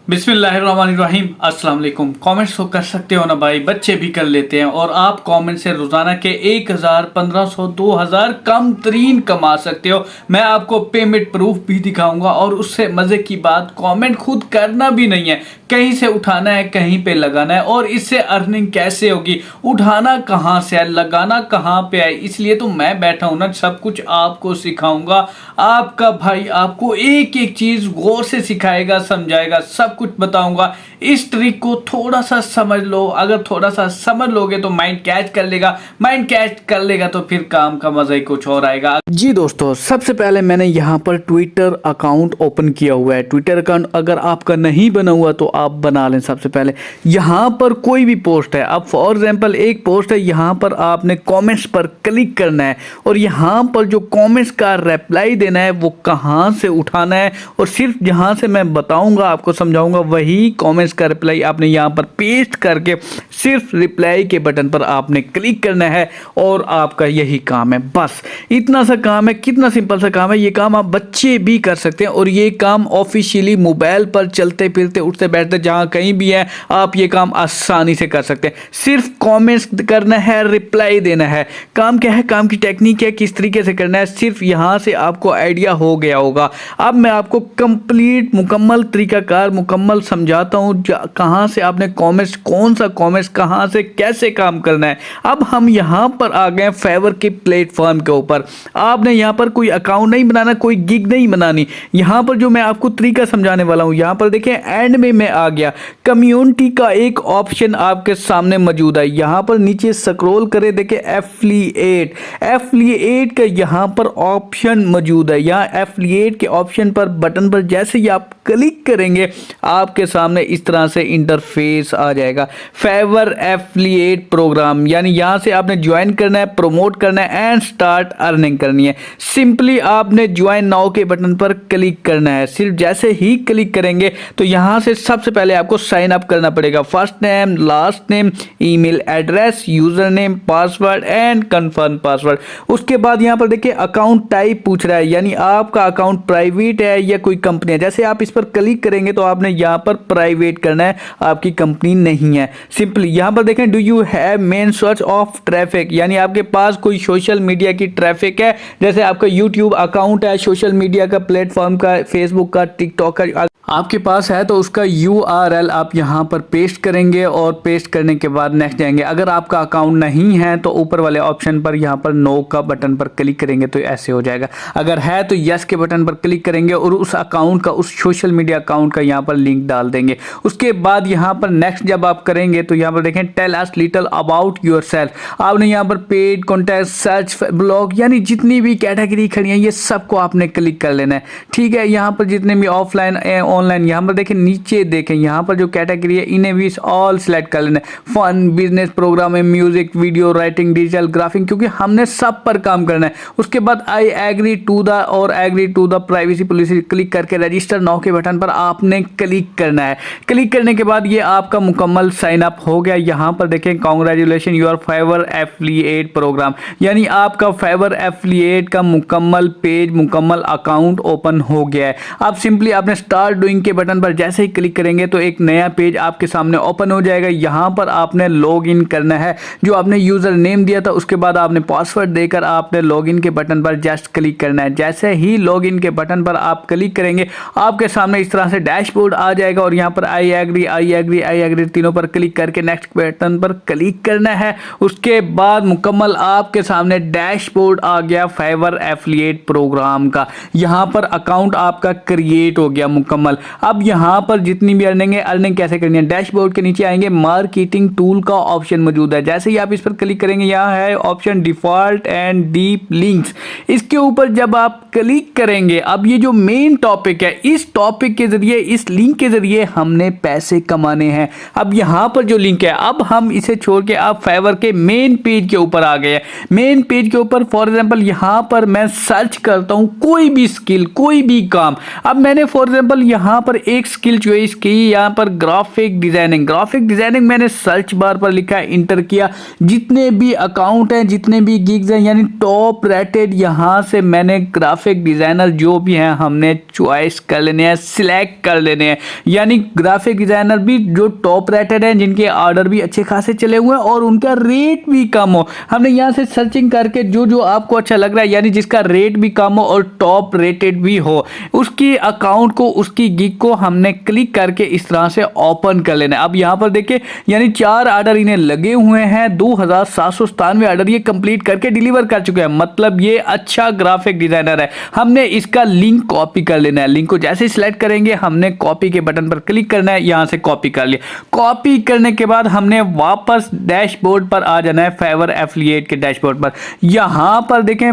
बिस्मिल्लाहिर्रहमानिर्रहीम। अस्सलाम वालेकुम। कमेंट्स तो कर सकते हो ना भाई, बच्चे भी कर लेते हैं और आप कमेंट से रोजाना के 1000, 1500, 2000 कम तरीन कमा सकते हो। मैं आपको पेमेंट प्रूफ भी दिखाऊंगा और उससे मजे की बात, कमेंट खुद करना भी नहीं है, कहीं से उठाना है, कहीं पे लगाना है। और इससे अर्निंग कैसे होगी, उठाना कहां से है, लगाना कहां पे है, इसलिए तो मैं बैठा हूं ना, सब कुछ आपको सिखाऊंगा। आपका भाई आपको एक एक चीज गौर से सिखाएगा, समझाएगा, सब कुछ बताऊंगा। इस ट्रिक को थोड़ा सा समझ लो, अगर थोड़ा सा समझ लोगे तो माइंड कैच कर लेगा, माइंड कैच कर लेगा तो फिर काम का मजा ही कुछ और आएगा। जी दोस्तों, सबसे पहले मैंने यहाँ पर ट्विटर अकाउंट ओपन किया हुआ है। ट्विटर अकाउंट अगर आपका नहीं बना हुआ तो आप बना लें। सबसे पहले यहाँ पर कोई भी पोस्ट है, अब फॉर एग्जांपल एक पोस्ट है, यहाँ पर आपने कमेंट्स पर क्लिक करना है और यहाँ पर जो कमेंट्स का रिप्लाई देना है वो कहाँ से उठाना है, और सिर्फ जहाँ से मैं बताऊंगा, आपको समझाऊंगा, वही कमेंट्स का रिप्लाई आपने यहाँ पर पेस्ट करके सिर्फ रिप्लाई के बटन पर आपने क्लिक करना है और आपका यही काम है। बस इतना सा काम है। कितना सिंपल सा काम है। ये काम आप बच्चे भी कर सकते हैं और ये काम ऑफिशियली मोबाइल पर चलते फिरते उठते बैठते जहां कहीं भी है आप ये काम आसानी से कर सकते हैं। सिर्फ कमेंट्स करना है, रिप्लाई देना है। काम क्या है, काम की टेक्निक है, किस तरीके से करना है, सिर्फ यहां से आपको आइडिया हो गया होगा। अब मैं आपको कंप्लीट मुकम्मल तरीकाकार मुकम्मल समझाता हूं कहां से आपने कमेंट्स, कौन सा कमेंट्स कहां से कैसे काम करना है। अब हम यहां पर आ गए फाइवर के प्लेटफॉर्म के ऊपर। आपने यहां पर कोई अकाउंट नहीं बनाना, कोई गिग नहीं बनानी। यहां पर जो मैं आपको तरीका समझाने वाला हूं, यहां पर देखें एंड में मैं आ गया। कम्युनिटी का एक ऑप्शन आपके सामने मौजूद है। यहां पर नीचे स्क्रॉल करें, देखें एफिलिएट, एफिलिएट का यहां पर ऑप्शन मौजूद है। यहां एफिलिएट के ऑप्शन पर बटन पर जैसे ही आप क्लिक करेंगे आपके सामने इस तरह से इंटरफेस आ जाएगा। फाइवर एफिलिएट प्रोग्राम, यानी यहां से आपने ज्वाइन करना है, प्रमोट करना है एंड स्टार्ट अर्निंग करनी है। सिंपली आपने ज्वाइन नाउ के बटन पर क्लिक करना है। सिर्फ जैसे ही क्लिक करेंगे तो यहां से सबसे पहले आपको साइन अप करना पड़ेगा। First name, last name, email address, user name, password and confirm password. उसके बाद यहां पर देखिए अकाउंट टाइप पूछ रहा है, यानी आपका अकाउंट प्राइवेट है या कोई कंपनी है। जैसे आप इस पर क्लिक करेंगे तो आपने यहां पर प्राइवेट करना है, आपकी कंपनी नहीं है। सिंपली यहां पर देखें do you have main source of traffic, यानी आपके पास कोई सोशल मीडिया की ट्रैफिक है। जैसे आपका यूट्यूब अकाउंट है, सोशल मीडिया का प्लेटफॉर्म का, फेसबुक का, टिकटॉक का आपके पास है तो उसका URL आप यहां पर पेस्ट करेंगे और पेस्ट करने के बाद नेक्स्ट जाएंगे। अगर आपका अकाउंट नहीं है तो ऊपर वाले ऑप्शन पर यहां पर नो का बटन पर क्लिक करेंगे तो ऐसे हो जाएगा। अगर है तो यस के बटन पर क्लिक करेंगे और उस अकाउंट का, उस सोशल मीडिया अकाउंट का यहां पर लिंक डाल देंगे। उसके बाद यहां पर नेक्स्ट जब आप करेंगे तो यहां पर देखें tell us little about yourself. आपने यहां पर पेड, कॉन्टैक्ट, सर्च, ब्लॉग, यानी जितनी भी कैटेगरी खड़ी है ये सबको आपने क्लिक कर लेना है। ठीक है, यहां पर जितने भी ऑफलाइन ऑनलाइन, यहां पर देखें नीचे देखें, यहां पर जो कैटेगरी है इन्हें भी ऑल सिलेक्ट कर लेना है। Fun, business, program, music, video, writing, digital, graphic, क्योंकि हमने सब पर काम करना है। उसके बाद आई एग्री टू द और agree to the privacy policy click करके रजिस्टर नाउ के बटन पर आपने क्लिक करना है। क्लिक करने के बाद ये आपका मुकम्मल साइन अप हो गया। यहां पर देखें congratulation your Fiverr affiliate program, यानी आपका फाइवर एफिलिएट का मुकम्मल पेज, मुकम्मल अकाउंट ओपन हो गया है। अब सिंपली आपने स्टार्ट डूइंग के बटन पर जैसे ही क्लिक करेंगे तो एक नया पेज आपके सामने ओपन हो जाएगा। यहां पर आपने लॉग इन करना है, जो आपने यूजर नेम दिया था उसके बाद आपने पासवर्ड देकर आपने लॉग इन के बटन पर जस्ट क्लिक करना है। जैसे ही लॉग इन के बटन पर आप क्लिक करेंगे आपके सामने इस तरह से डैशबोर्ड आ जाएगा और यहां पर I agree, I agree, I agree तीनों पर क्लिक करके नेक्स्ट बटन पर क्लिक करना है। उसके बाद मुकम्मल आपके सामने डैशबोर्ड आ गया फाइवर एफिलिएट प्रोग्राम का। यहां पर अकाउंट आपका क्रिएट हो गया मुकम्मल। अब यहां पर जितनी भी अर्निंग है, अर्निंग कैसे करनी है, डैशबोर्ड के नीचे आएंगे, मार्केटिंग टूल का ऑप्शन मौजूद है। जैसे ही आप इस पर क्लिक करेंगे यहां है option default and deep links. इसके ऊपर जब आप क्लिक करेंगे, अब ये जो मेन टॉपिक है, इस टॉपिक के जरिए, इस लिंक के जरिए हमने पैसे कमाने हैं। अब यहां पर जो लिंक है, अब हम इसे छोड़ के आप फाइवर के मेन पेज के ऊपर आ गए। मेन पेज के ऊपर फॉर एग्जांपल यहां पर मैं सर्च करता हूं कोई भी स्किल, कोई भी काम। अब मैंने फॉर एग्जांपल यहां पर एक स्किल चॉइस की, यहां पर ग्राफिक डिजाइनिंग, ग्राफिक डिजाइनिंग मैंने सर्च बार पर लिखा, इंटर किया। जितने भी अकाउंट हैं, जितने भी गिग्स हैं, यानी टॉप रेटेड, यहां से मैंने ग्राफिक डिजाइनर जो भी हैं हमने चॉइस कर लेने हैं, सिलेक्ट कर लेने हैं। यानी ग्राफिक डिजाइनर भी जो टॉप रेटेड हैं, जिनके ऑर्डर भी अच्छे खासे चले हुए हैं और उनका रेट भी कम हो। हमने यहाँ से सर्चिंग करके जो जो आपको अच्छा लग रहा है, यानी जिसका रेट भी कम हो और टॉप रेटेड भी हो, उसकी अकाउंट को, उसकी गिग को हमने क्लिक करके इस तरह से ओपन कर लेना है। अब यहाँ पर देखिए, यानी 4 ऑर्डर इन्हें लगे हुए हैं, 2797 ऑर्डर ये कंप्लीट करके डिलीवर कर चुके हैं। मतलब ये अच्छा ग्राफिक डिजाइनर है। हमने इसका लिंक कॉपी कर लेना है। लिंक को जैसे सिलेक्ट करेंगे, हमने कॉपी के बटन पर क्लिक करना है, यहां से कॉपी कर लिया। कॉपी करने के बाद हमने वापस डैशबोर्ड पर आ जाना है, फाइवर एफिलिएट के डैशबोर्ड पर। यहां पर देखें,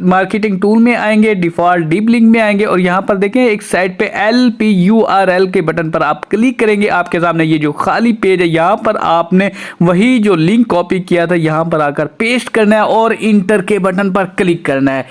मार्केटिंग टूल में आएंगे, डिफॉल्ट डीप लिंक में आएंगे और यहां पर देखें एक साइड पे LPURL के बटन पर आप क्लिक करेंगे। आपके सामने ये जो खाली पेज है, यहां पर आपने वही जो लिंक कॉपी किया था यहां पर आकर पेस्ट करना है और इंटर के बटन पर क्लिक करना है।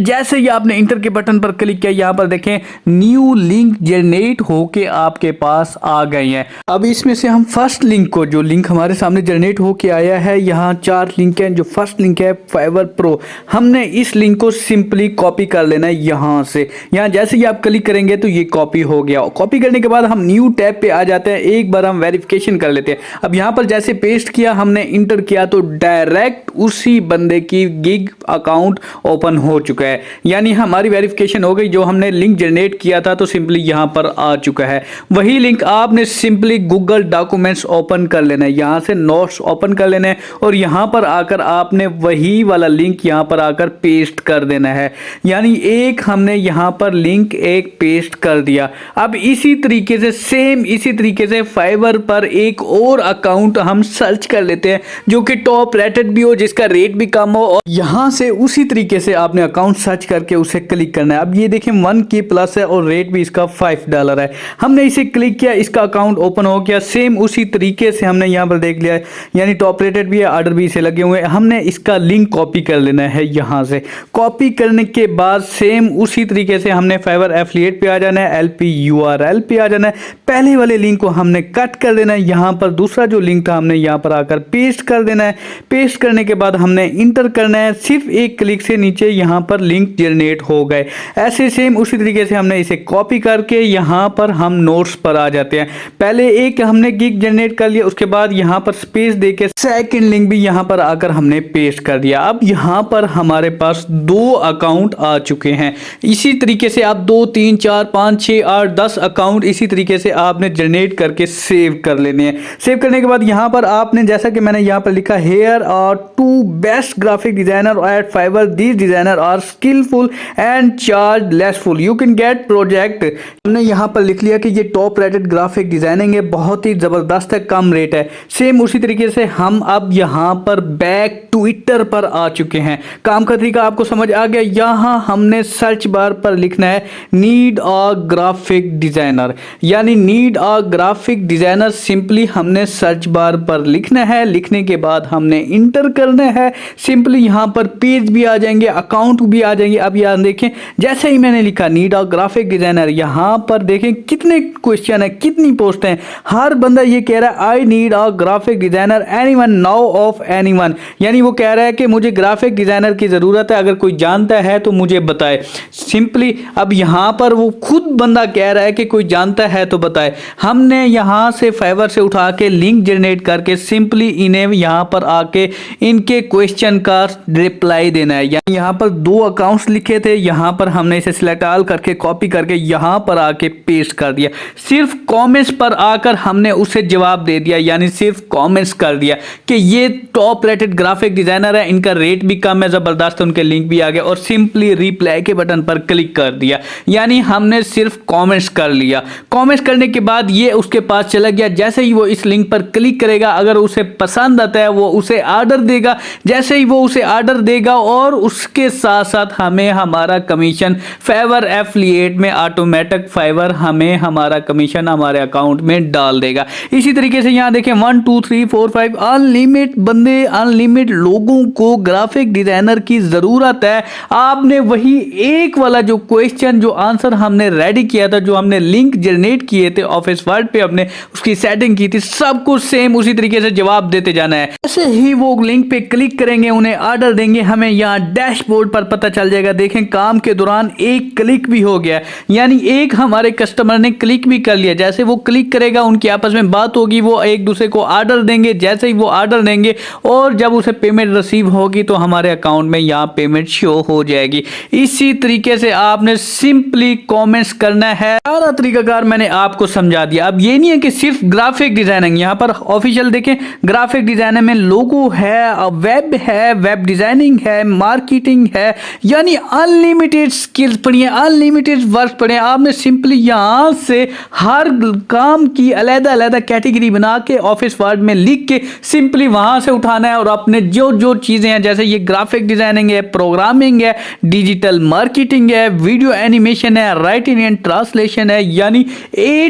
जैसे ही आपने इंटर के बटन पर क्लिक किया, यहां पर देखें न्यू लिंक जनरेट होके आपके पास आ गए हैं। अब इसमें से हम फर्स्ट लिंक को, जो लिंक हमारे सामने जनरेट होके आया है, यहां 4 लिंक हैं। जो फर्स्ट लिंक है फाइवर प्रो, हमने इस लिंक को सिंपली कॉपी कर लेना है। यहां से यहां जैसे ही आप क्लिक करेंगे तो ये कॉपी हो गया। कॉपी करने के बाद हम न्यू टैब पे आ जाते हैं। एक बार हम वेरिफिकेशन कर लेते हैं। अब यहां पर जैसे पेस्ट किया, हमने इंटर किया तो डायरेक्ट उसी बंदे की गिग अकाउंट ओपन हो चुका है। यानी हमारी वेरिफिकेशन हो गई। जो हमने लिंक जनरेट किया था तो सिंपली यहां पर आ चुका है। वही लिंक आपने सिंपली गूगल डॉक्यूमेंट्स ओपन कर लेना है। यहां से नोट्स ओपन कर लेना है और यहां पर आकर आपने वही वाला लिंक यहां पर आकर पेस्ट कर देना है। यानी एक हमने यहां पर लिंक एक पेस्ट कर दिया। अब इसी तरीके से, सेम इसी तरीके से फाइवर पर एक और अकाउंट हम सर्च कर लेते हैं जो कि टॉप रेटेड भी हो, जिसका रेट भी कम हो, और यहां से उसी तरीके से आपने अकाउंट सर्च करके उसे क्लिक करना है। अब ये देखें 1K प्लस है और रेट भी इसका $5 है। हमने इसे क्लिक किया, इसका अकाउंट ओपन हो गया। सेम उसी तरीके से हमने यहां पर देख लिया है, यानी टॉप रेटेड भी है, ऑर्डर भी इसे लगे हुए हैं। हमने इसका लिंक कॉपी कर लेना है। यहां से कॉपी करने के बाद सेम उसी तरीके से हमने फाइवर एफिलिएट पे आ जाना है, LPURL पे आ जाना है। पहले वाले लिंक को हमने कट कर देना है। यहां पर दूसरा जो लिंक था हमने यहां पर आकर पेस्ट कर देना है। पेस्ट करने के बाद हमने इंटर करना है। सिर्फ एक क्लिक से नीचे यहां पर लिंक जनरेट हो गए। ऐसे सेम उसी तरीके से हमने इसे कॉपी करके यहां पर हम नोट्स पर आ जाते हैं। पहले एक हमने गिग जनरेट कर लिया, उसके बाद यहां पर स्पेस देके सेकंड लिंक भी यहां पर आकर हमने पेस्ट कर दिया। अब यहां पर हमारे पास 2 अकाउंट आ चुके हैं। इसी तरीके से आप 2, 3, 4, 5, 6, 8, 10 अकाउंट इसी तरीके से आपने जनरेट करके सेव कर लेने हैं। सेव करने के बाद यहां पर आपने, जैसा कि मैंने यहां पर लिखा, here are 2 best graphic designer at Fiverr, these designer are skillful and charge lessful, you can get project. हमने यहां पर लिख लिया कि ये टॉप रेटेड ग्राफिक डिजाइनिंग है, बहुत ही जबरदस्त है, कम रेट है। सेम उसी तरीके से हम अब यहां पर बैक ट्विटर पर आ चुके हैं। काम का तरीका आपको समझ आ गया। यहां हमने सर्च बार पर लिखना है नीड अ ग्राफिक डिजाइनर, यानी need a graphic designer simply हमने सर्च बार पर लिखना है। लिखने के बाद हमने इंटर करना है। सिंपली यहां पर पेज भी आ जाएंगे, अकाउंट भी आ जाएंगे। अब यहां देखें, जैसे ही मैंने लिखा नीड अ ग्राफिक डिजाइनर, यहां पर देखें कितने क्वेश्चन है, कितनी पोस्ट है। हर बंदा ये कह रहा है I need a graphic designer, anyone, now of anyone, यानी वो कह रहा है कि मुझे ग्राफिक डिजाइनर की जरूरत है, अगर कोई जानता है तो मुझे बताए। सिंपली अब यहां पर वो खुद बंदा कह रहा है कि कोई जानता है तो बताए। हमने यहां से फाइवर से उठा के लिंक जनरेट करके सिंपली इन्हें यहां पर आके इनके क्वेश्चन का रिप्लाई देना है। यानी यहां पर 2 अकाउंट्स लिखे थे, यहां पर हमने इसे सिलेक्ट ऑल करके कॉपी करके यहां पर आके पेस्ट कर दिया। सिर्फ कमेंट्स पर आकर हमने उसे जवाब दे दिया, यानी सिर्फ कमेंट्स कर दिया कि ये टॉप रेटेड ग्राफिक डिजाइनर है, इनका रेट भी कम है, जबरदस्त, उनके लिंक भी आ गए, और सिंपली रिप्लाई के बटन पर क्लिक कर दिया। यानी हमने सिर्फ कमेंट्स कर लिया। कमेंट्स करने के बाद ये उसके पास चला गया। जैसे ही वो इस लिंक पर क्लिक करेगा, अगर उसे पसंद आता है वो उसे ऑर्डर देगा। जैसे ही वो उसे ऑर्डर देगा और उसके साथ साथ हमें हमारा कमीशन फाइवर एफिलिएट में ऑटोमेटिक फाइवर हमें हमारा कमीशन हमारे अकाउंट में डाल देगा। इसी तरीके से यहां देखें 1 2 3 4 5 अनलिमिटेड बंदे, अनलिमिटेड लोगों को ग्राफिक डिजाइनर की जरूरत है। आपने वही एक वाला जो क्वेश्चन, जो आंसर हमने रेडी रेडी किया था, जो हमने लिंक जनरेट किए थे ऑफिस वर्ड पे, हमने उसकी सेटिंग की थी, सब कुछ सेम उसी तरीके से जवाब देते जाना है। जैसे ही वो लिंक पे क्लिक करेंगे, उन्हें ऑर्डर देंगे, हमें यहाँ डैशबोर्ड पर पता चल जाएगा। देखें काम के दौरान एक क्लिक भी हो गया, यानी एक हमारे कस्टमर ने क्लिक भी कर लिया। जैसे वो क्लिक करेगा, उनकी आपस में बात होगी, वो एक दूसरे को ऑर्डर देंगे। जैसे ही वो ऑर्डर देंगे और जब उसे पेमेंट रिसीव होगी तो हमारे अकाउंट में यहाँ पेमेंट शो हो जाएगी। इसी तरीके से आपने सिंपली कमेंट्स करना है। सारा तरीकाकार मैंने आपको समझा दिया। अब ये नहीं है कि सिर्फ ग्राफिक डिजाइनिंग, यहाँ पर ऑफिशियल देखें, ग्राफिक डिजाइनिंग में लोगो है, वेब है, वेब डिजाइनिंग है, मार्केटिंग है, यानी अनलिमिटेड स्किल्स पढ़िए, अनलिमिटेड वर्क पढ़े। आपने सिंपली यहाँ से हर काम की अलग-अलग कैटेगरी बना के ऑफिस वर्ड में लिख के सिंपली वहां से उठाना है और अपने जो जो चीजें हैं, जैसे ये ग्राफिक डिजाइनिंग है, प्रोग्रामिंग है, डिजिटल मार्केटिंग है, वीडियो एनिमेशन है, राइटिंग एंड ट्रांसलेशन है, यानी ए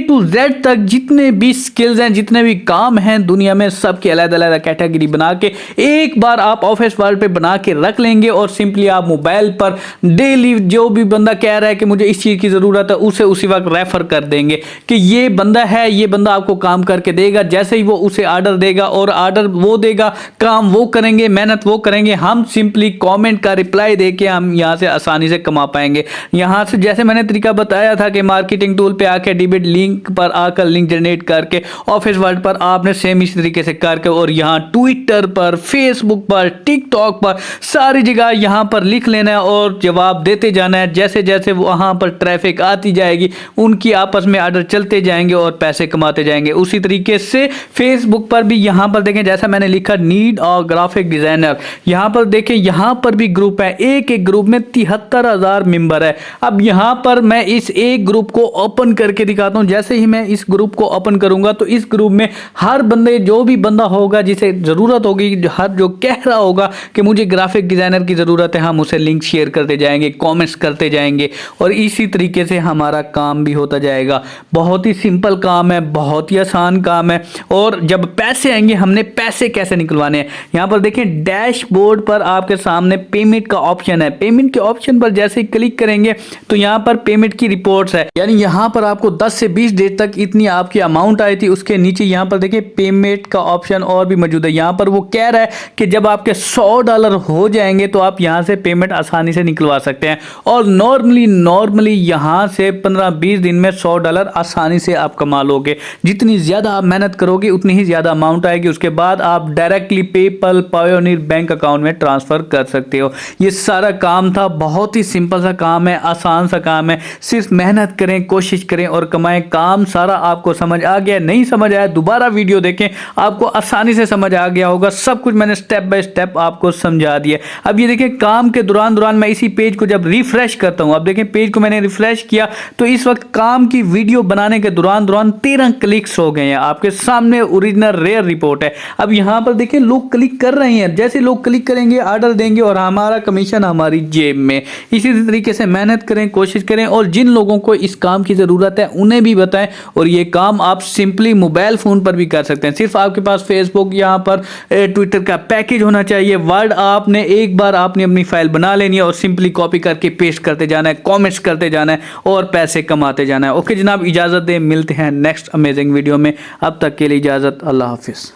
टू जेड तक जितने भी स्किल्स हैं, जितने भी काम हैं दुनिया में, सबके अलग-अलग कैटेगरी बना के एक बार आप ऑफिस वर्ड पे बना के रख लेंगे और सिंपली आप मोबाइल पर डेली जो भी बंदा कह रहा है कि मुझे इस चीज की जरूरत है, उसे उसी वक्त रेफर कर देंगे कि ये बंदा है, ये बंदा आपको काम करके देगा। जैसे ही वो उसे ऑर्डर देगा और ऑर्डर वो देगा, काम वो करेंगे, मेहनत वो करेंगे, हम सिंपली कमेंट का रिप्लाई देके हम यहां से आसानी से कमा पाएंगे। यहां से जैसे मैंने तरीका बताया था कि मार्केटिंग टूल पे आके डिबिट लिंक पर आकर लिंक जनरेट करके ऑफिस वर्ड पर आपने सेम इसी तरीके से करके और यहां ट्विटर पर, फेसबुक पर, टिकटॉक पर, सारी जगह यहां पर लिख लेना है और जवाब देते जाना है। जैसे जैसे वहां पर ट्रैफिक आती जाएगी, उनकी आपस में ऑर्डर चलते जाएंगे और पैसे कमाते जाएंगे। उसी तरीके से फेसबुक पर भी यहां पर देखें, जैसा मैंने लिखा नीड और ग्राफिक डिजाइनर, यहां पर देखें, यहां पर भी ग्रुप है, एक एक ग्रुप में 73,000 मेंबर है। अब यहां पर मैं इस एक ग्रुप को ओपन करके दिखाता हूं। जैसे ही मैं इस ग्रुप को ओपन करूंगा तो इस ग्रुप में हर बंदे, जो भी बंदा होगा जिसे जरूरत होगी, हर जो कह रहा होगा कि मुझे ग्राफिक डिजाइनर की जरूरत है, हम उसे लिंक शेयर करते जाएंगे, कमेंट्स करते जाएंगे और इसी तरीके से हमारा काम भी होता जाएगा। बहुत ही सिंपल काम है, बहुत ही आसान काम है। और जब पैसे आएंगे, हमने पैसे कैसे निकलवाने हैं, यहां पर देखें डैशबोर्ड पर आपके सामने पेमेंट का ऑप्शन है। पेमेंट के ऑप्शन पर जैसे ही क्लिक करेंगे तो यहां पर पेमेंट की रिपोर्ट्स है, यानी यहां पर आपको 10 से 20 डेज तक इतनी आपकी अमाउंट आई थी। उसके नीचे यहां पर देखिए पेमेंट का ऑप्शन और भी मौजूद है। यहां पर वो कह रहा है कि जब आपके $100 हो जाएंगे तो आप यहां से पेमेंट आसानी से निकलवा सकते हैं और नॉर्मली यहां से 15-20 दिन में $100 आसानी से आप कमा लोगे। जितनी ज्यादा आप मेहनत करोगे उतनी ही ज्यादा अमाउंट आएगी। उसके बाद आप directly PayPal, pioneer bank account में ट्रांसफर कर सकते हो। ये सारा काम था, बहुत ही सिंपल सा काम है, आसान सा काम है। सिर्फ मेहनत करें, कोशिश करें और कमाएं। काम सारा आपको समझ आ गया, नहीं समझ आया दोबारा वीडियो देखें, आपको आसानी से समझ आ गया होगा। सब कुछ मैंने स्टेप बाय स्टेप आपको समझा दिया। अब ये देखें, काम के दौरान मैं इसी पेज को जब रिफ्रेश करता हूं, अब देखें पेज को मैंने रिफ्रेश किया तो इस वक्त काम की वीडियो बनाने के दौरान 13 क्लिक्स हो गए हैं। आपके सामने ओरिजिनल रेयर रिपोर्ट है। अब यहां पर देखें लोग क्लिक कर रहे हैं, जैसे लोग क्लिक करेंगे ऑर्डर देंगे और हमारा कमीशन हमारी जेब में। इसी तरीके से मेहनत करें, कोशिश करें और जिन लोगों को इस काम की जरूरत है उन्हें भी बताएं। और ये काम आप सिंपली मोबाइल फोन पर भी कर सकते हैं। सिर्फ आपके पास फेसबुक, यहाँ पर ट्विटर का पैकेज होना चाहिए। वर्ड आपने एक बार आपने अपनी फाइल बना लेनी है और सिंपली कॉपी करके पेस्ट करते जाना है, कमेंट्स करते जाना है और पैसे कमाते जाना है। ओके जनाब, इजाजत दें, मिलते हैं नेक्स्ट अमेजिंग वीडियो में। अब तक के लिए इजाजत, अल्लाह हाफिज।